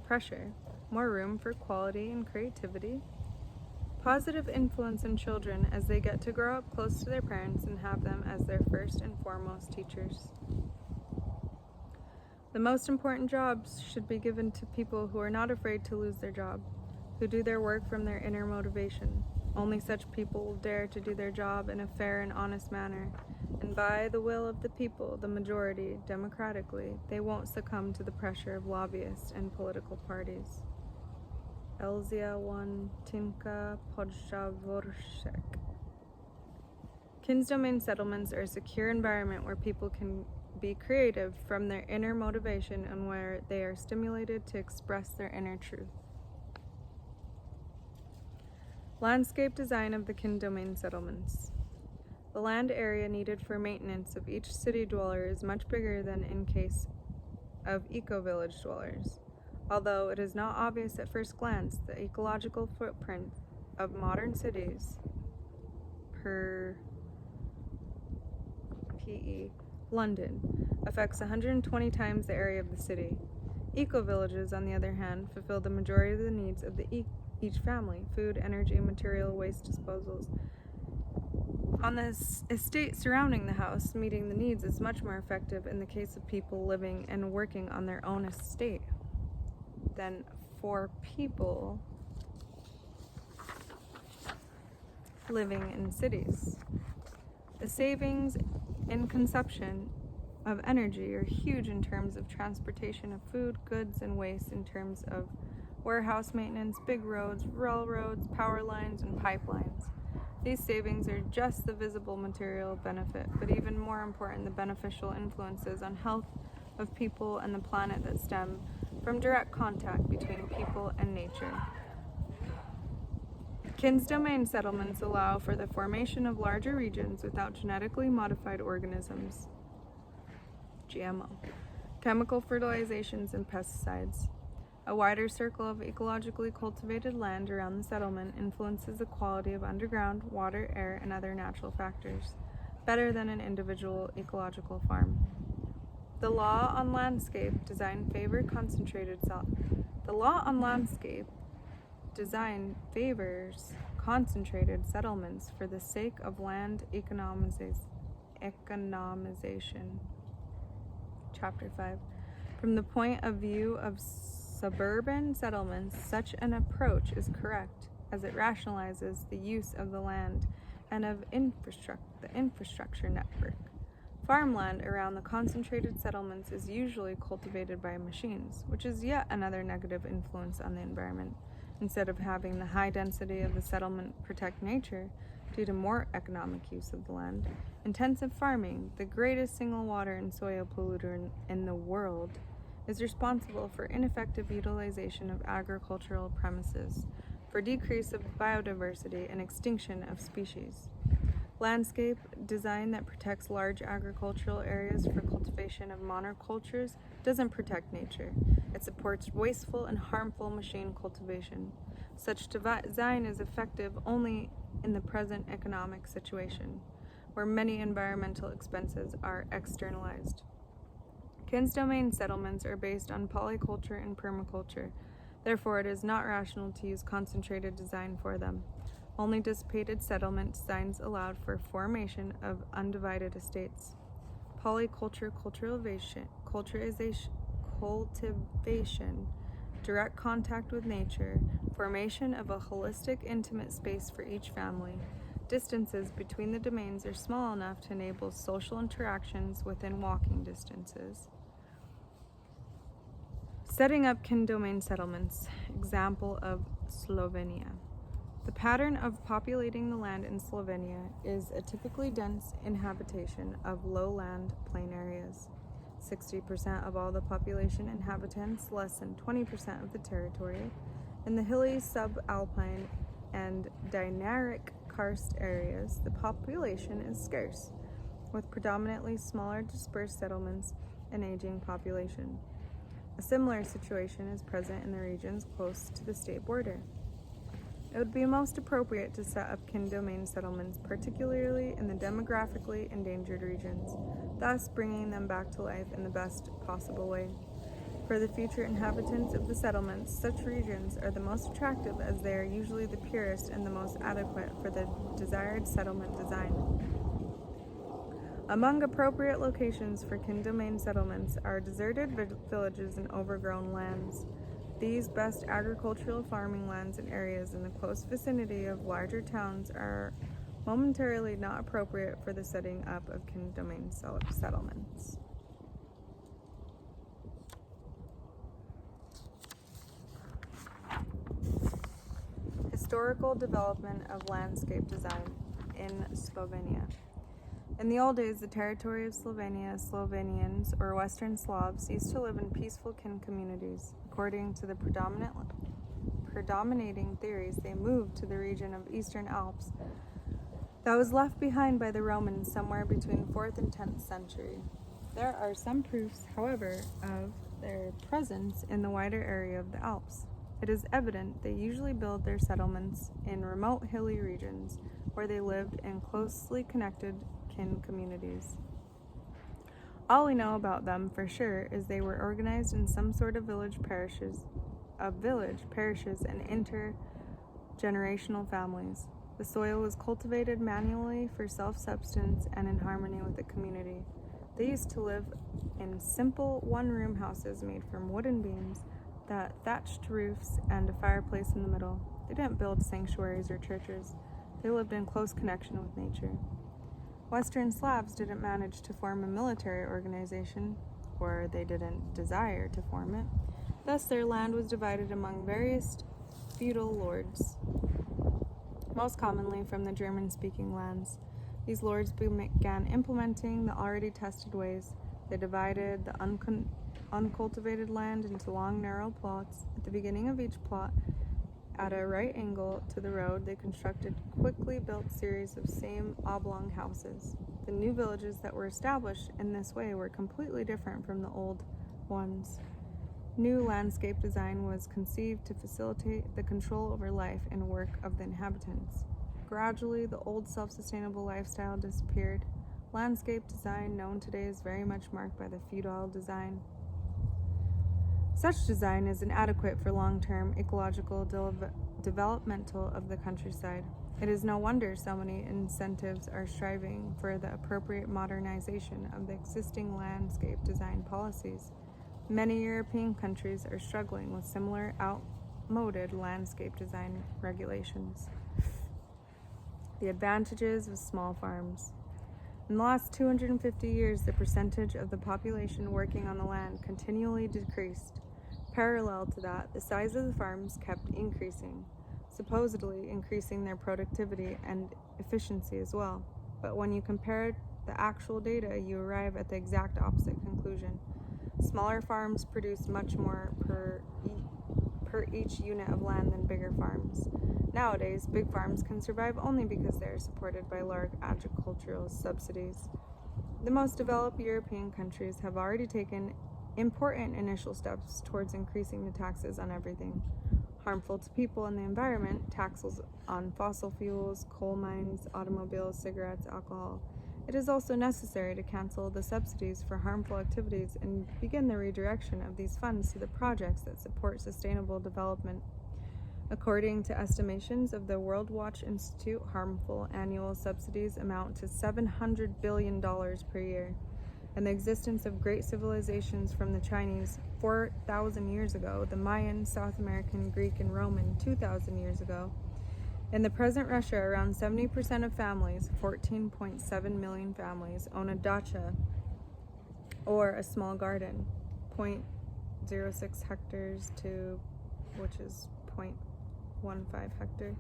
pressure, more room for quality and creativity, positive influence in children as they get to grow up close to their parents and have them as their first and foremost teachers. The most important jobs should be given to people who are not afraid to lose their job, who do their work from their inner motivation. Only such people will dare to do their job in a fair and honest manner, and by the will of the people, the majority, democratically, they won't succumb to the pressure of lobbyists and political parties. Elzia 1 Tinka Podjavorshek. Kin's Domain settlements are a secure environment where people can be creative from their inner motivation and where they are stimulated to express their inner truth. Landscape design of the Kin Domain settlements. The land area needed for maintenance of each city dweller is much bigger than in case of eco-village dwellers. Although it is not obvious at first glance, the ecological footprint of modern cities per PE London affects 120 times the area of the city. Eco-villages, on the other hand, fulfill the majority of the needs of each family: food, energy, material, waste disposals. On the estate surrounding the house, meeting the needs is much more effective in the case of people living and working on their own estate than for people living in cities. The savings in consumption of energy are huge in terms of transportation of food, goods, and waste, in terms of warehouse maintenance, big roads, railroads, power lines, and pipelines. These savings are just the visible material benefit, but even more important, the beneficial influences on health of people and the planet that stem from direct contact between people and nature. Kin's Domain settlements allow for the formation of larger regions without genetically modified organisms, GMO, chemical fertilizations, and pesticides. A wider circle of ecologically cultivated land around the settlement influences the quality of underground water, air, and other natural factors better than an individual ecological farm. The law on landscape design favors concentrated settlements for the sake of land economization. Chapter 5. From the point of view of suburban settlements, such an approach is correct, as it rationalizes the use of the land and of the infrastructure network. Farmland around the concentrated settlements is usually cultivated by machines, which is yet another negative influence on the environment. Instead of having the high density of the settlement protect nature due to more economic use of the land, intensive farming, the greatest single water and soil polluter in the world, is responsible for ineffective utilization of agricultural premises, for decrease of biodiversity and extinction of species. Landscape design that protects large agricultural areas for cultivation of monocultures doesn't protect nature. It supports wasteful and harmful machine cultivation. Such design is effective only in the present economic situation, where many environmental expenses are externalized. Kins domain settlements are based on polyculture and permaculture. Therefore, it is not rational to use concentrated design for them. Only dissipated settlement designs allowed for formation of undivided estates. Polyculture, cultivation, direct contact with nature, formation of a holistic, intimate space for each family. Distances between the domains are small enough to enable social interactions within walking distances. Setting up kin domain settlements. Example of Slovenia. The pattern of populating the land in Slovenia is a typically dense inhabitation of lowland plain areas. 60% of all the population inhabitants less than 20% of the territory. In the hilly, subalpine, and Dinaric karst areas, the population is scarce, with predominantly smaller dispersed settlements and aging population. A similar situation is present in the regions close to the state border. It would be most appropriate to set up kin domain settlements, particularly in the demographically endangered regions, thus bringing them back to life in the best possible way. For the future inhabitants of the settlements, such regions are the most attractive as they are usually the purest and the most adequate for the desired settlement design. Among appropriate locations for kin domain settlements are deserted villages and overgrown lands. These best agricultural farming lands and areas in the close vicinity of larger towns are momentarily not appropriate for the setting up of kin domain settlements. Historical development of landscape design in Slovenia. In the old days, the territory of Slovenia, Slovenians, or Western Slavs, used to live in peaceful kin communities. According to the predominating theories, they moved to the region of Eastern Alps that was left behind by the Romans somewhere between 4th and 10th century. There are some proofs, however, of their presence in the wider area of the Alps. It is evident they usually build their settlements in remote hilly regions where they lived in closely connected kin communities. All we know about them for sure is they were organized in some sort of parishes, and intergenerational families. The soil was cultivated manually for self-subsistence and in harmony with the community. They used to live in simple one-room houses made from wooden beams, that thatched roofs, and a fireplace in the middle. They didn't build sanctuaries or churches. They lived in close connection with nature. Western Slavs didn't manage to form a military organization, or they didn't desire to form it. Thus, their land was divided among various feudal lords, most commonly from the German-speaking lands. These lords began implementing the already tested ways. They divided the uncultivated land into long, narrow plots. At the beginning of each plot, at a right angle to the road, they constructed quickly built series of same oblong houses. The new villages that were established in this way were completely different from the old ones. New landscape design was conceived to facilitate the control over life and work of the inhabitants. Gradually, the old self-sustainable lifestyle disappeared. Landscape design known today is very much marked by the feudal design. Such design is inadequate for long-term ecological developmental of the countryside. It is no wonder so many incentives are striving for the appropriate modernization of the existing landscape design policies. Many European countries are struggling with similar outmoded landscape design regulations. The advantages of small farms. In the last 250 years, the percentage of the population working on the land continually decreased. Parallel to that, the size of the farms kept increasing, supposedly increasing their productivity and efficiency as well. But when you compare the actual data, you arrive at the exact opposite conclusion. Smaller farms produce much more per each unit of land than bigger farms. Nowadays, big farms can survive only because they are supported by large agricultural subsidies. The most developed European countries have already taken important initial steps towards increasing the taxes on everything harmful to people and the environment, taxes on fossil fuels, coal mines, automobiles, cigarettes, alcohol. It is also necessary to cancel the subsidies for harmful activities and begin the redirection of these funds to the projects that support sustainable development. According to estimations of the World Watch Institute, harmful annual subsidies amount to $700 billion per year. And the existence of great civilizations from the Chinese 4,000 years ago, the Mayan, South American, Greek, and Roman 2,000 years ago. In the present Russia, around 70% of families, 14.7 million families, own a dacha, or a small garden, 0.06 hectares to, which is 0.15 hectare.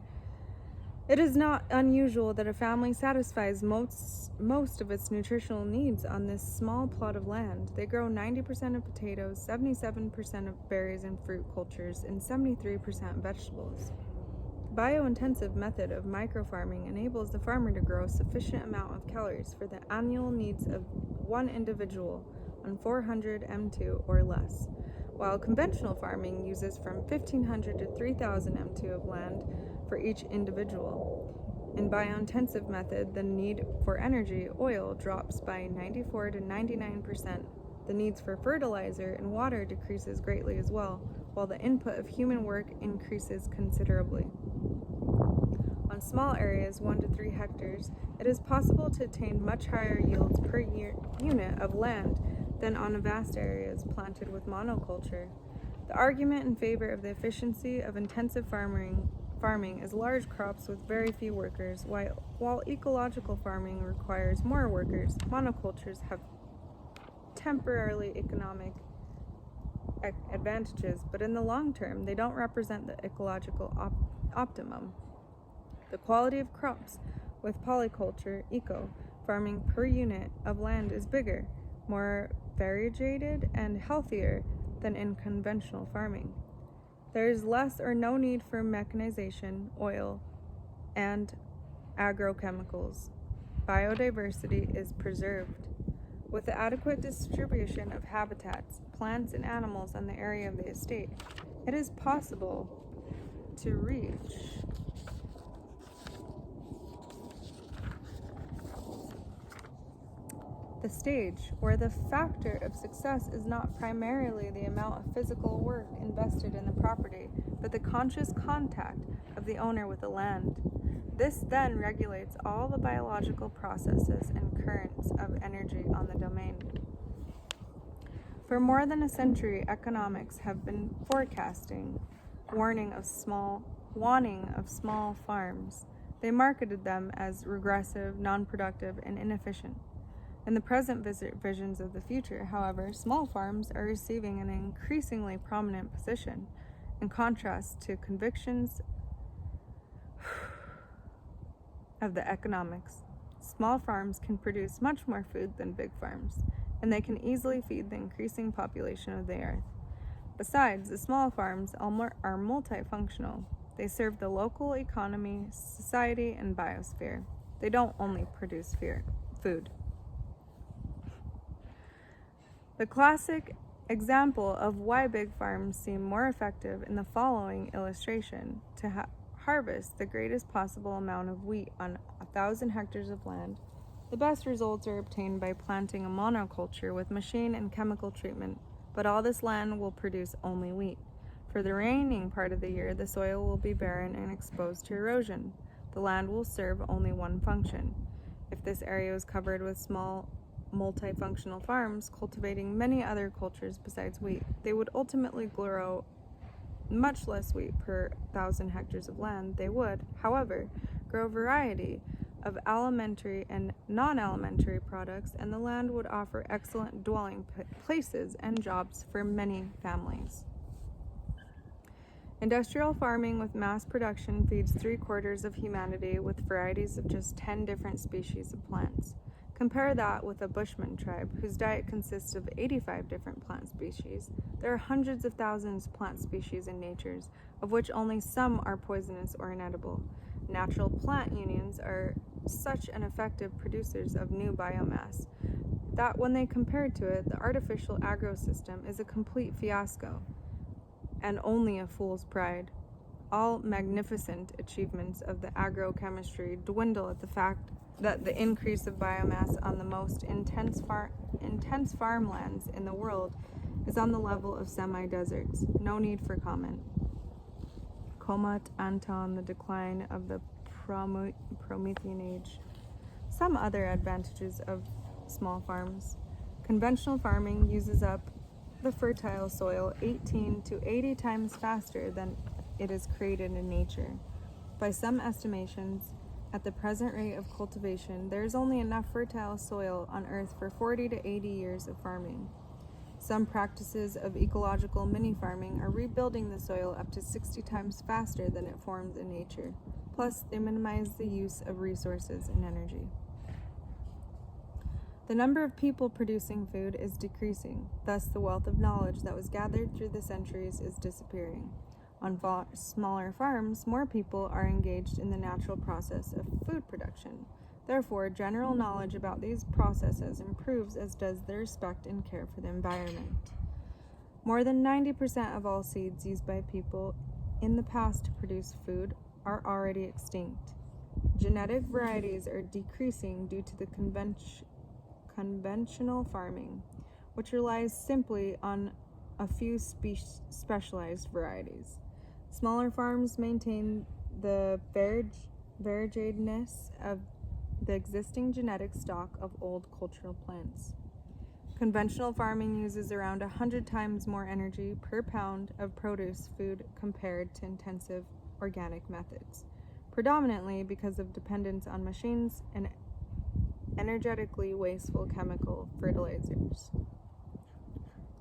It is not unusual that a family satisfies most of its nutritional needs on this small plot of land. They grow 90% of potatoes, 77% of berries and fruit cultures, and 73% vegetables. Bio-intensive method of microfarming enables the farmer to grow a sufficient amount of calories for the annual needs of one individual on 400 m2 or less, while conventional farming uses from 1,500 to 3,000 m2 of land for each individual. In bio-intensive method, the need for energy, oil, drops by 94 to 99%. The needs for fertilizer and water decreases greatly as well, while the input of human work increases considerably. On small areas, 1 to 3 hectares, it is possible to attain much higher yields per unit of land than on vast areas planted with monoculture. The argument in favor of the efficiency of intensive farming is large crops with very few workers, while ecological farming requires more workers. Monocultures have temporarily economic advantages, but in the long term, they don't represent the ecological optimum. The quality of crops with polyculture, farming per unit of land is bigger, more variegated, and healthier than in conventional farming. There is less or no need for mechanization, oil, and agrochemicals. Biodiversity is preserved. With the adequate distribution of habitats, plants, and animals on the area of the estate, it is possible to reach the stage where the factor of success is not primarily the amount of physical work invested in the property, but the conscious contact of the owner with the land. This then regulates all the biological processes and currents of energy on the domain. For more than a century, economics have been forecasting, warning of small farms. They marketed them as regressive, non-productive, and inefficient. In the present visions of the future, however, small farms are receiving an increasingly prominent position. In contrast to convictions of the economics, small farms can produce much more food than big farms, and they can easily feed the increasing population of the earth. Besides, the small farms are multifunctional. They serve the local economy, society, and biosphere. They don't only produce food. The classic example of why big farms seem more effective in the following illustration. To harvest the greatest possible amount of wheat on 1,000 hectares of land, the best results are obtained by planting a monoculture with machine and chemical treatment, but all this land will produce only wheat. For the remaining part of the year, the soil will be barren and exposed to erosion. The land will serve only one function. If this area is covered with small multifunctional farms cultivating many other cultures besides wheat, they would ultimately grow much less wheat per 1,000 hectares of land. They would, however, grow a variety of alimentary and non-alimentary products, and the land would offer excellent dwelling places and jobs for many families. Industrial farming with mass production feeds 3/4 of humanity with varieties of just 10 different species of plants. Compare that with a Bushman tribe, whose diet consists of 85 different plant species. There are hundreds of thousands of plant species in nature, of which only some are poisonous or inedible. Natural plant unions are such an effective producers of new biomass that when they compare to it, the artificial agro-system is a complete fiasco and only a fool's pride. All magnificent achievements of the agrochemistry dwindle at the fact that the increase of biomass on the most intense farmlands in the world is on the level of semi-deserts. No need for comment. Comat Anton, the decline of the Promethean age. Some other advantages of small farms. Conventional farming uses up the fertile soil 18 to 80 times faster than it is created in nature. By some estimations, at the present rate of cultivation, there is only enough fertile soil on Earth for 40 to 80 years of farming. Some practices of ecological mini-farming are rebuilding the soil up to 60 times faster than it forms in nature. Plus, they minimize the use of resources and energy. The number of people producing food is decreasing, thus the wealth of knowledge that was gathered through the centuries is disappearing. On smaller farms, more people are engaged in the natural process of food production. Therefore, general knowledge about these processes improves, as does the respect and care for the environment. More than 90% of all seeds used by people in the past to produce food are already extinct. Genetic varieties are decreasing due to the conventional farming, which relies simply on a few specialized varieties. Smaller farms maintain the variegatedness of the existing genetic stock of old cultural plants. Conventional farming uses around 100 times more energy per pound of produce food compared to intensive organic methods, predominantly because of dependence on machines and energetically wasteful chemical fertilizers.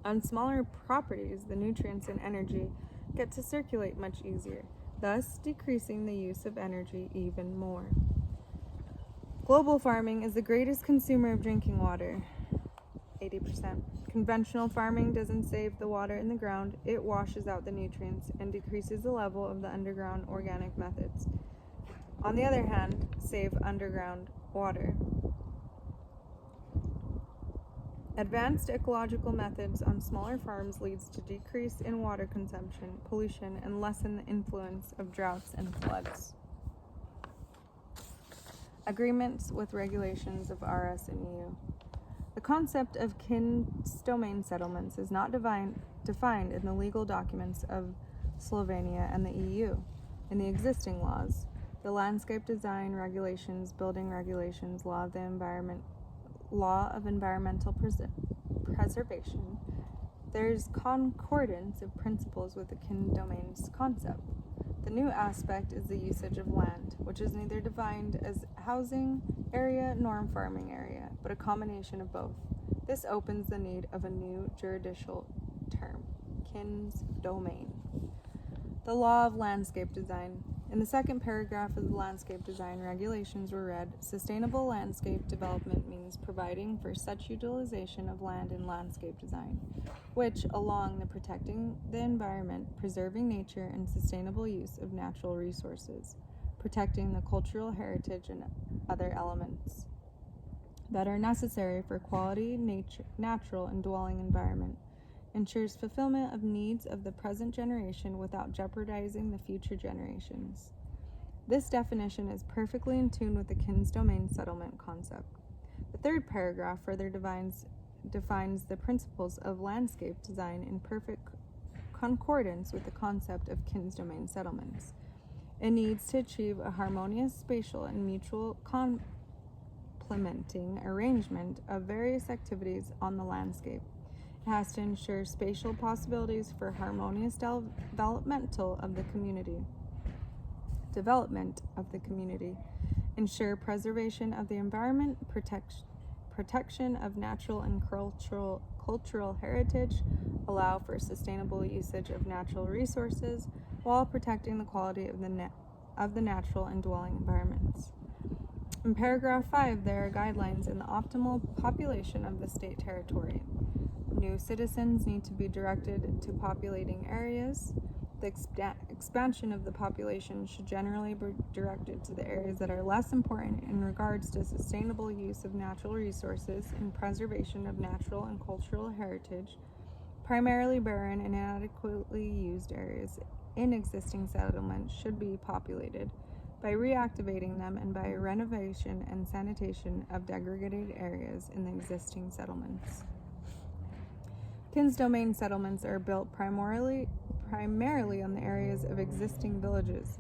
On smaller properties, the nutrients and energy get to circulate much easier, thus decreasing the use of energy even more. Global farming is the greatest consumer of drinking water, 80%. Conventional farming doesn't save the water in the ground, it washes out the nutrients and decreases the level of the underground organic methods. On the other hand, save underground water. Advanced ecological methods on smaller farms leads to decrease in water consumption, pollution, and lessen the influence of droughts and floods. Agreements with regulations of RS and EU. The concept of Kin's domain settlements is not defined in the legal documents of Slovenia and the EU. In the existing laws, the landscape design regulations, building regulations, law of environmental preservation, there's concordance of principles with the kin domains concept. The new aspect is the usage of land, which is neither defined as housing area nor farming area, but a combination of both. This opens the need of a new juridical term, kin's domain. The law of landscape design. In the second paragraph of the landscape design regulations were read, sustainable landscape development means providing for such utilization of land in landscape design, which, along the protecting the environment, preserving nature, and sustainable use of natural resources, protecting the cultural heritage and other elements that are necessary for quality, natural, and dwelling environment, ensures fulfillment of needs of the present generation without jeopardizing the future generations. This definition is perfectly in tune with the kin's domain settlement concept. The third paragraph further defines the principles of landscape design in perfect concordance with the concept of kin's domain settlements. It needs to achieve a harmonious spatial and mutual complementing arrangement of various activities on the landscape. It has to ensure spatial possibilities for harmonious development of the community, ensure preservation of the environment, protection of natural and cultural heritage, allow for sustainable usage of natural resources while protecting the quality of the natural and dwelling environments. In paragraph 5, there are guidelines in the optimal population of the state territory. New citizens need to be directed to populating areas. The expansion of the population should generally be directed to the areas that are less important in regards to sustainable use of natural resources and preservation of natural and cultural heritage. Primarily barren and inadequately used areas in existing settlements should be populated by reactivating them and by renovation and sanitation of degraded areas in the existing settlements. Kins domain settlements are built primarily on the areas of existing villages,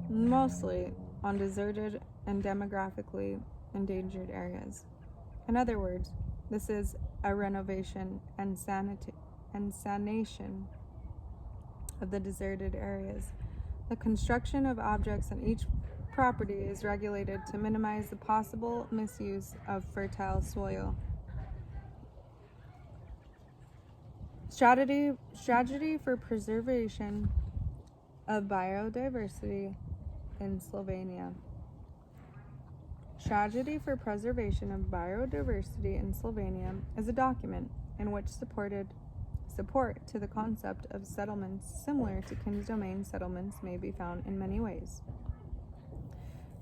mostly on deserted and demographically endangered areas. In other words, this is a renovation and sanation of the deserted areas. The construction of objects on each property is regulated to minimize the possible misuse of fertile soil. Strategy for preservation of biodiversity in Slovenia. Strategy for preservation of biodiversity in Slovenia is a document in which support to the concept of settlements similar to Kins domain settlements may be found in many ways.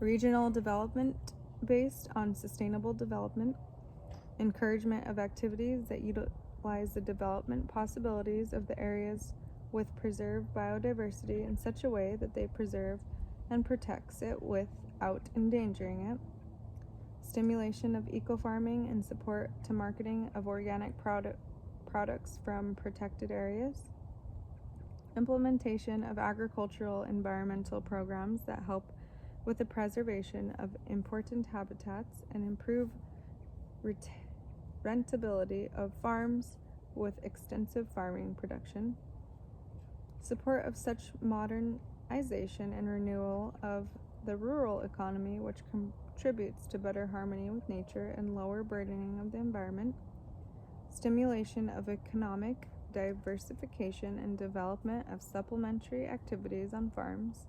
Regional development based on sustainable development, encouragement of activities that utilize the development possibilities of the areas with preserved biodiversity in such a way that they preserve and protects it without endangering it, stimulation of eco-farming and support to marketing of organic products from protected areas, implementation of agricultural environmental programs that help with the preservation of important habitats and improve rentability of farms with extensive farming production, support of such modernization and renewal of the rural economy which contributes to better harmony with nature and lower burdening of the environment, stimulation of economic diversification and development of supplementary activities on farms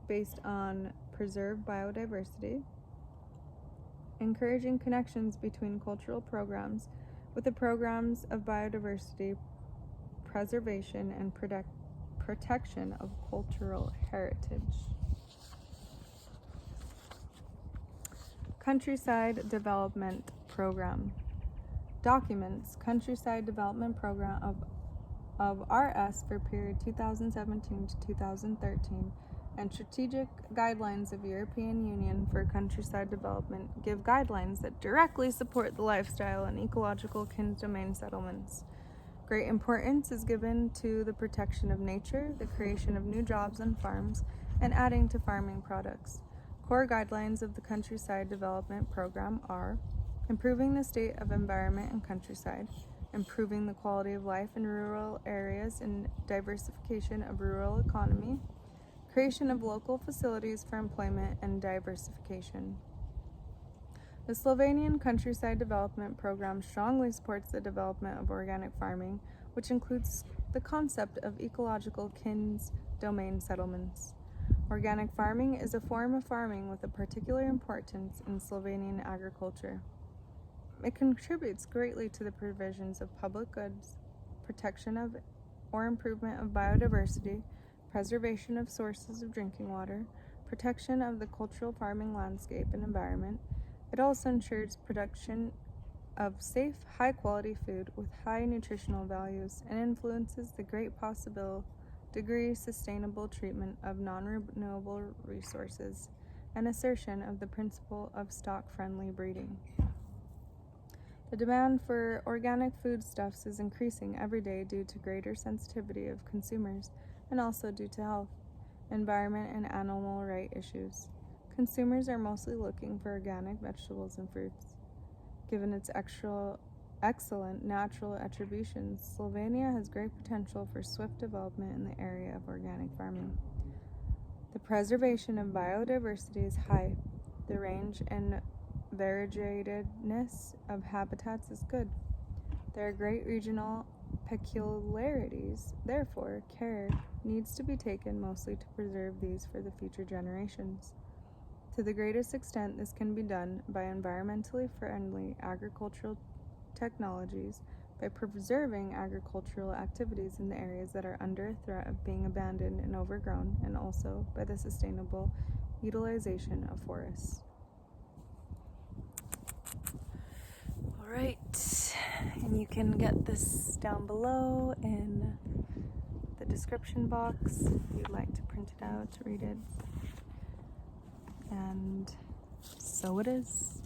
based on preserved biodiversity, encouraging connections between cultural programs with the programs of biodiversity preservation and protection of cultural heritage. Countryside Development Program. Documents Countryside Development Program of RS for period 2017 to 2013 and Strategic Guidelines of European Union for Countryside Development give guidelines that directly support the lifestyle and ecological Kins domain settlements. Great importance is given to the protection of nature, the creation of new jobs on farms, and adding to farming products. Core guidelines of the Countryside Development Program are improving the state of environment and countryside, improving the quality of life in rural areas and diversification of rural economy, creation of local facilities for employment and diversification. The Slovenian Countryside Development Program strongly supports the development of organic farming, which includes the concept of ecological Kins domain settlements. Organic farming is a form of farming with a particular importance in Slovenian agriculture. It contributes greatly to the provisions of public goods, protection of or improvement of biodiversity, preservation of sources of drinking water, protection of the cultural farming landscape and environment. It also ensures production of safe, high-quality food with high nutritional values and influences the great possible degree sustainable treatment of non-renewable resources and assertion of the principle of stock-friendly breeding. The demand for organic foodstuffs is increasing every day due to greater sensitivity of consumers and also due to health, environment, and animal rights issues. Consumers are mostly looking for organic vegetables and fruits. Given its excellent natural attributions, Slovenia has great potential for swift development in the area of organic farming. The preservation of biodiversity is high. The range and variegatedness of habitats is good. There are great regional peculiarities, therefore, care needs to be taken mostly to preserve these for the future generations. To the greatest extent, this can be done by environmentally friendly agricultural technologies, by preserving agricultural activities in the areas that are under threat of being abandoned and overgrown, and also by the sustainable utilization of forests. All right, and you can get this down below in the description box if you'd like to print it out to read it. And so it is.